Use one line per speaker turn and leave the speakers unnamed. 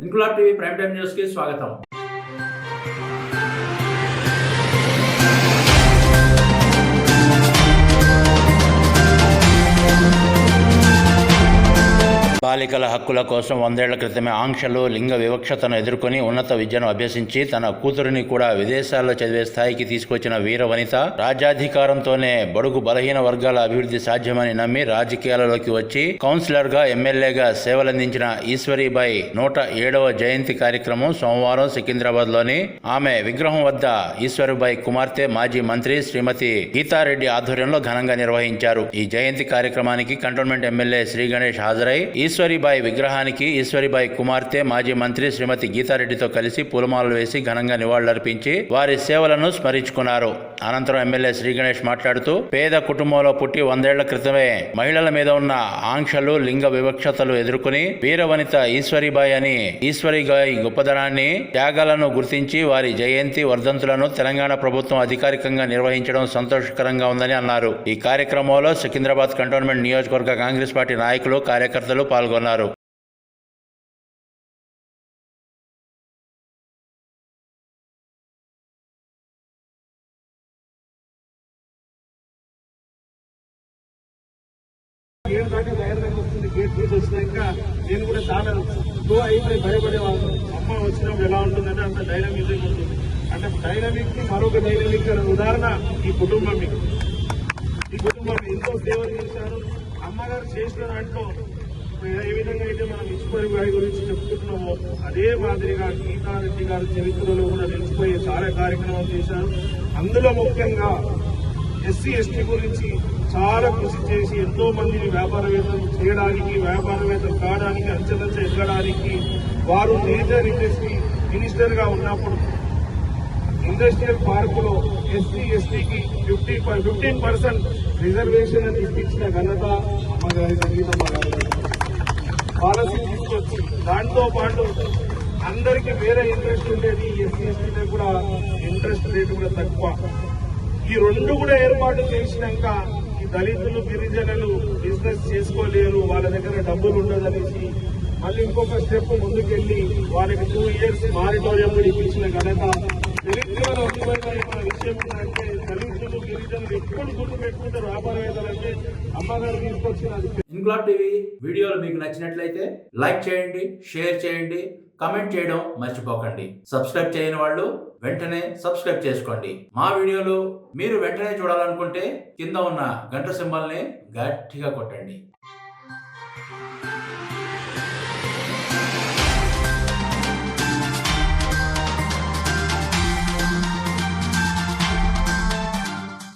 Inquilab TV prime time news కి స్వాగతం. బాలికల హక్కుల కోసం 100 ఏళ్ల క్రితమే ఆంక్షలు, లింగ వివక్షతను ఎదుర్కొని ఉన్నత విద్యను అభ్యసించి తన కూతురిని కూడా విదేశాల్లో చదివే స్థాయికి తీసుకొచ్చిన వీర వనిత, రాజ్యాధికారంతోనే బడుగు బలహీన వర్గాల అభివృద్ధి సాధ్యమని నమ్మి రాజకీయాలలోకి వచ్చి కౌన్సిలర్ గా, ఎమ్మెల్యేగా సేవలందించిన ఈశ్వరీబాయి 107వ జయంతి కార్యక్రమం సోమవారం సికింద్రాబాద్ లోని ఆమె విగ్రహం వద్ద ఈశ్వరీబాయి కుమార్తె, మాజీ మంత్రి శ్రీమతి గీతారెడ్డి ఆధ్వర్యంలో ఘనంగా నిర్వహించారు. ఈ జయంతి కార్యక్రమానికి కంటోన్మెంట్ ఎమ్మెల్యే శ్రీ గణేష్ హాజరై ఈశ్వరీబాయి విగ్రహానికి ఈశ్వరీబాయి కుమార్తె, మాజీ మంత్రి శ్రీమతి గీతారెడ్డితో కలిసి పూలమాలలు వేసి ఘనంగా నివాళులర్పించి వారి సేవలను స్మరించుకున్నారు. అనంతరం ఎమ్మెల్యే శ్రీ గణేష్ మాట్లాడుతూ, పేద కుటుంబంలో పుట్టి 100 ఏళ్ల క్రితమే మహిళల మీద ఉన్న ఆంక్షలు, లింగ వివక్షతలు ఎదుర్కొని వీరవనిత ఈశ్వరీబాయి అని ఈశ్వరీబాయి గొప్పదనాన్ని, త్యాగాలను గుర్తించి వారి జయంతి, వర్ధంతులను తెలంగాణ ప్రభుత్వం అధికారికంగా నిర్వహించడం సంతోషకరంగా ఉందని అన్నారు. ఈ కార్యక్రమంలో సికింద్రాబాద్ కంటోన్మెంట్ నియోజకవర్గ కాంగ్రెస్ పార్టీ నాయకులు, కార్యకర్తలు పాల్గొన్నారు.
గేట్ దాటి ధైర్యంగా వస్తుంది. గేట్ తీసి వచ్చినాక నేను కూడా చాలా గో అయిపోయి భయపడేవాళ్ళు. అమ్మ వచ్చినప్పుడు ఎలా ఉంటుందంటే అంత డైనమిక్ ఉంటుంది. అంటే డైనమిక్ కి మరొక డైనమిక్ ఉదాహరణ ఈ కుటుంబం. ఈ కుటుంబం ఎంతో సేవలు చేశారు. అమ్మగారు చేసిన దాంట్లో ఏ విధంగా అయితే మనం ఈశ్వరీబాయి గురించి చెప్పుకుంటున్నామో అదే మాదిరిగా గీతారెడ్డి గారి చరిత్రలో కూడా నిలిచిపోయే చాలా కార్యక్రమం చేశారు. అందులో ముఖ్యంగా ఎస్సీ ఎస్టీ గురించి చాలా కృషి చేసి ఎంతో మందిని వ్యాపారవేత్తలు చేయడానికి, వ్యాపారవేత్తలు కావడానికి, అంచెలంచె ఎదగడానికి వారు మేజర్ ఇండస్ట్రీ మినిస్టర్ గా ఉన్నప్పుడు ఇండస్ట్రియల్ పార్కులో ఎస్సీ ఎస్టీకి 15% రిజర్వేషన్ అని ఇప్పించిన ఘనత అమ్మగారి సంగీతమ్మ గారు. పాలసీ తీసుకొచ్చి దాంతో పాటు అందరికీ వేరే ఇంట్రెస్ట్ ఉండేది, ఎస్సీ ఎస్టీలకు కూడా ఇంట్రెస్ట్ రేటు కూడా తక్కువ. ఈ రెండు కూడా ఏర్పాటు చేసినాక ఈ దళితులు, గిరిజనులు బిజినెస్ చేసుకోలేరు, వాళ్ళ దగ్గర డబ్బులు ఉండదనేసి మళ్ళీ ఇంకొక స్టెప్ ముందుకెళ్లి వాళ్ళకి 2 years మారిటోరియం కూడా ఇప్పించిన ఘనత. చరిత్రలో అద్భుతమైన విషయం ఏంటంటే దళితులు, గిరిజనులు ఎప్పుడు గుర్తు పెట్టుకుంటారు వ్యాపారవేత్తలంటే అమ్మగారు తీసుకొచ్చిన.
ఇంక్లాబ్ టీవీ వీడియోలు మీకు నచ్చినట్లయితే లైక్ చేయండి, షేర్ చేయండి, కమెంట్ చేయడం మర్చిపోకండి. సబ్స్క్రైబ్ చేయని వాళ్ళు వెంటనే సబ్స్క్రైబ్ చేసుకోండి. మా వీడియోలు మీరు వెంటనే చూడాలనుకుంటే కింద ఉన్న గంట సింబల్ని గట్టిగా కొట్టండి.